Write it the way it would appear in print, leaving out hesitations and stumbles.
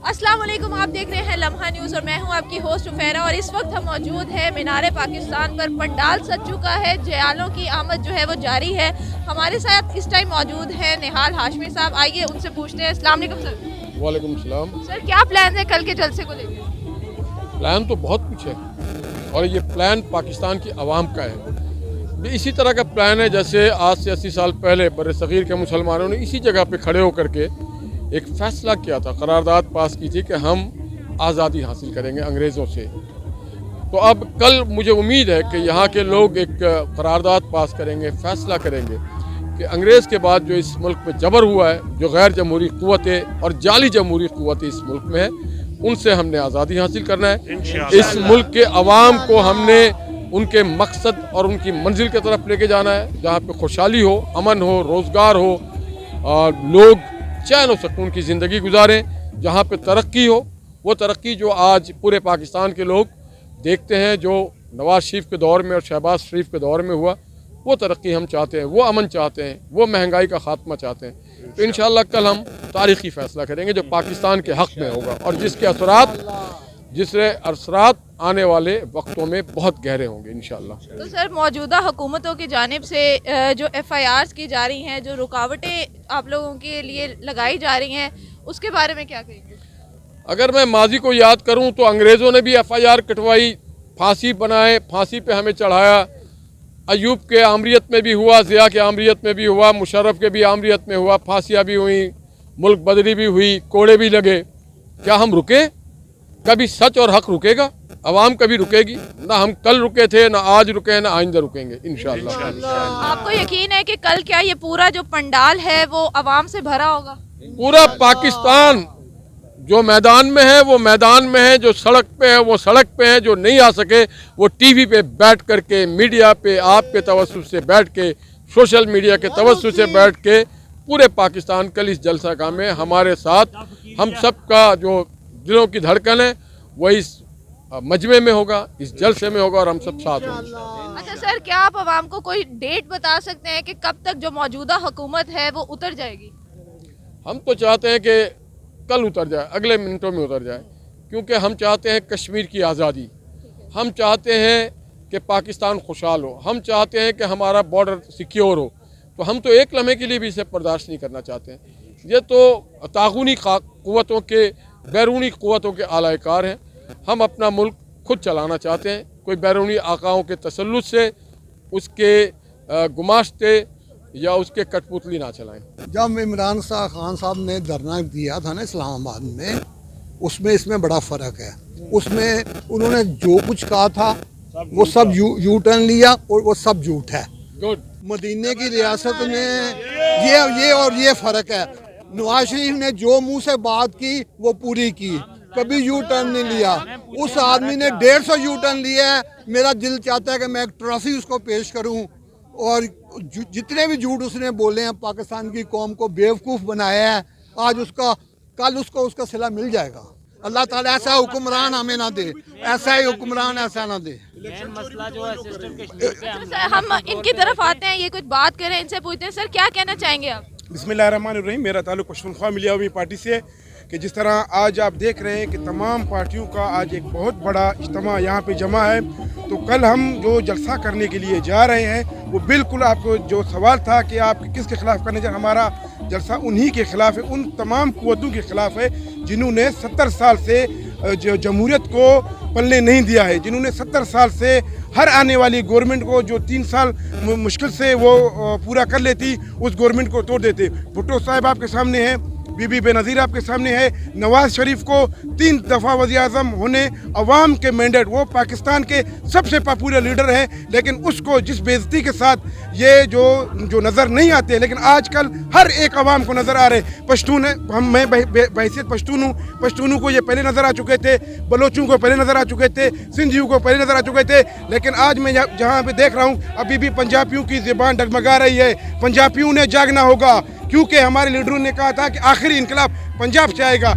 अस्सलाम वालेकुम, आप देख रहे हैं लम्हा न्यूज़ और मैं हूं आपकी होस्ट उफेरा। और इस वक्त हम मौजूद हैं मीनार पाकिस्तान पर। पंडाल सज चुका है, जयालों की आमद जो है वो जारी है। हमारे साथ इस टाइम मौजूद हैं निहाल हाशमी साहब, आइए उनसे पूछते हैं। अस्सलाम वालेकुम सर। वालेकुम सलाम। सर क्या प्लान है कल के जलसे को लेकर? प्लान तो बहुत कुछ है और ये प्लान पाकिस्तान की आवाम का है। ये इसी तरह का प्लान है जैसे आज से 80 साल पहले बरसगीर के मुसलमानों ने इसी जगह पे खड़े होकर के एक फ़ैसला किया था, करारदाद पास की थी कि हम आज़ादी हासिल करेंगे अंग्रेज़ों से। तो अब कल मुझे उम्मीद है कि यहाँ के लोग एक करारदाद पास करेंगे, फ़ैसला करेंगे कि अंग्रेज़ के बाद जो इस मुल्क में जबर हुआ है, जो गैर जमहूरी क़ुव्वतें और जाली जमहूरी क़ुव्वतें इस मुल्क में है, उनसे हमने आज़ादी हासिल करना है। इस मुल्क के अवाम को हमने उनके मकसद और उनकी मंजिल की तरफ लेके जाना है, जहाँ पे खुशहाली हो, अमन हो, रोज़गार हो और लोग चैन और सुकून की ज़िंदगी गुजारें। जहाँ पे तरक्की हो, वो तरक्की जो आज पूरे पाकिस्तान के लोग देखते हैं, जो नवाज़ शरीफ के दौर में और शहबाज शरीफ के दौर में हुआ, वो तरक्की हम चाहते हैं, वो अमन चाहते हैं, वो महंगाई का ख़ात्मा चाहते हैं। तो इंशाअल्लाह कल हम तारीख़ी फ़ैसला करेंगे जो पाकिस्तान के हक़ में होगा और जिसके असरात आने वाले वक्तों में बहुत गहरे होंगे इंशाअल्लाह। तो सर मौजूदा हुकूमतों की जानिब से जो FIRs की जा रही हैं, जो रुकावटें आप लोगों के लिए लगाई जा रही हैं, उसके बारे में क्या कहेंगे? अगर मैं माजी को याद करूं तो अंग्रेज़ों ने भी FIR कटवाई, फांसी बनाए, फांसी पे हमें चढ़ाया। अयूब के आमरीत में भी हुआ, ज़िया के आमरीत में भी हुआ, मुशर्रफ के भी आमरीत में हुआ, फांसियाँ भी हुई, मुल्क बदली भी हुई, कोड़े भी लगे। क्या हम रुके? कभी सच और हक रुकेगा? अवाम कभी रुकेगी? ना हम कल रुके थे, ना आज रुके, ना आइंदा रुकेंगे इंशाअल्लाह। आपको यकीन है कि कल क्या ये पूरा जो पंडाल है वो अवाम से भरा होगा? पूरा पाकिस्तान जो मैदान में है वो मैदान में है, जो सड़क पे है वो सड़क पे है, जो नहीं आ सके वो TV पे बैठ करके, मीडिया पे आपके तवज्जुह से बैठ के, सोशल मीडिया के तवज्जुह से बैठ के, पूरे पाकिस्तान कल इस जलसा का में हमारे साथ, हम सब का जो दिलों की धड़कन है वो इस मजमे में होगा, इस जलसे में होगा और हम सब साथ होंगे। अच्छा सर, क्या आप आवाम को कोई डेट बता सकते हैं कि कब तक जो मौजूदा हुकूमत है वो उतर जाएगी? हम तो चाहते हैं कि कल उतर जाए, अगले मिनटों में उतर जाए, क्योंकि हम चाहते हैं कश्मीर की आज़ादी, हम चाहते हैं कि पाकिस्तान खुशहाल हो, हम चाहते हैं कि हमारा बॉर्डर सिक्योर हो। तो हम तो एक लम्हे के लिए भी इसे बर्दाश्त नहीं करना चाहते हैं। ये तो तागूनी क़ुव्वतों के, बैरूनी क़ुव्वतों के आलाकार हैं। हम अपना मुल्क खुद चलाना चाहते हैं, कोई बैरूनी आकाओं के तसल्लुत से, उसके गुमाश्ते या उसके कठपुतली ना चलाएं। जब इमरान खान साहब ने धरना दिया था ना इस्लामाबाद में, उसमें इसमें बड़ा फ़र्क है। उसमें उन्होंने जो कुछ कहा था वो सब यू टर्न लिया और वो सब झूठ है। मदीने की रियासत में ये और ये फ़र्क है। नवाज शरीफ ने जो मुंह से बात की वो पूरी की, कभी यू टर्न नहीं लिया। उस आदमी ने 150 यू टर्न लिया है। मेरा दिल चाहता है कि मैं एक ट्रॉफी उसको पेश करूं। और जितने भी झूठ उसने बोले हैं, पाकिस्तान की कौम को बेवकूफ़ बनाया है, आज कल उसको उसका सिला मिल जाएगा। अल्लाह ताला ऐसा हुक्मरान हमें ना दे, ऐसा ही हुक्मरान ऐसा ना दे। मसला जो है सिस्टम के सर हम इनकी तरफ आते हैं, ये कुछ बात करें, इनसे पूछते हैं। सर क्या कहना चाहेंगे आप? बिस्मिल्लाहिर्रहमानिर्रहीम। मेरा ताल्लुक पश्तूनख्वा मिलिया हुई पार्टी से है कि जिस तरह आज आप देख रहे हैं कि तमाम पार्टियों का आज एक बहुत बड़ा इज्तिमा यहाँ पे जमा है, तो कल हम जो जलसा करने के लिए जा रहे हैं वो बिल्कुल, आपको जो सवाल था कि आप किसके ख़िलाफ़ करने जा, हमारा जलसा उन्हीं के ख़िलाफ़ है, उन तमाम क़ुव्वतों के ख़िलाफ़ है जिन्होंने 70 साल से जो जमहूरियत को पलने नहीं दिया है, जिन्होंने 70 साल से हर आने वाली गवर्नमेंट को जो 3 साल मुश्किल से वो पूरा कर लेती, उस गवर्नमेंट को तोड़ देते। भुट्टो साहब आपके सामने है, बीबी बेनज़ीर आपके सामने है। नवाज़ शरीफ को 3 दफ़ा वज़ीर-ए-आज़म होने, अवाम के मैंडेट, वो पाकिस्तान के सबसे पॉपुलर लीडर हैं, लेकिन उसको जिस बेइज्जती के साथ ये जो नज़र नहीं आते, लेकिन आजकल हर एक अवाम को नज़र आ रहे। पश्तून है, मैं बहैसियत पश्तून हूँ, पश्तूनों को ये पहले नज़र आ चुके थे, बलोचों को पहले नज़र आ चुके थे, सिंधियों को पहले नज़र आ चुके थे, लेकिन आज मैं जहाँ पे देख रहा हूँ अभी भी पंजाबियों की ज़बान डगमगा रही है। पंजाबियों ने जागना होगा, क्योंकि हमारे लीडरों ने कहा था कि आखिरी इनकलाब पंजाब से आएगा।